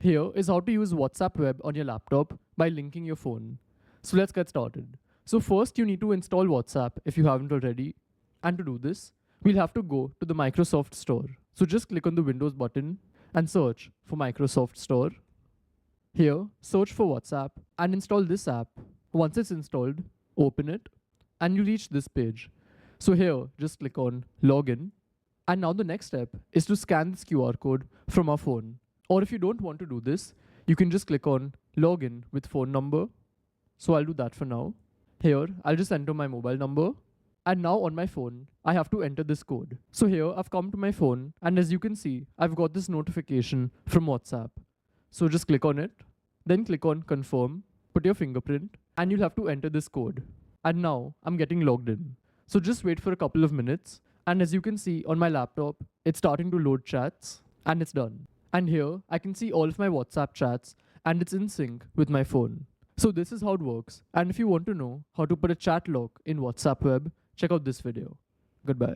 Here is how to use WhatsApp web on your laptop by linking your phone. So let's get started. So first you need to install WhatsApp if you haven't already. And to do this, we'll have to go to the Microsoft Store. So just click on the Windows button and search for Microsoft Store. Here, search for WhatsApp and install this app. Once it's installed, open it and you reach this page. So here, just click on Login. And now the next step is to scan this QR code from our phone. Or if you don't want to do this, you can just click on Login with phone number. So I'll do that for now. Here, I'll just enter my mobile number. And now on my phone, I have to enter this code. So here, I've come to my phone, and as you can see, I've got this notification from WhatsApp. So just click on it, then click on Confirm, put your fingerprint, and you'll have to enter this code. And now, I'm getting logged in. So just wait for a couple of minutes, and as you can see on my laptop, it's starting to load chats, and it's done. And here, I can see all of my WhatsApp chats, and it's in sync with my phone. So this is how it works, and if you want to know how to put a chat lock in WhatsApp web, check out this video. Goodbye.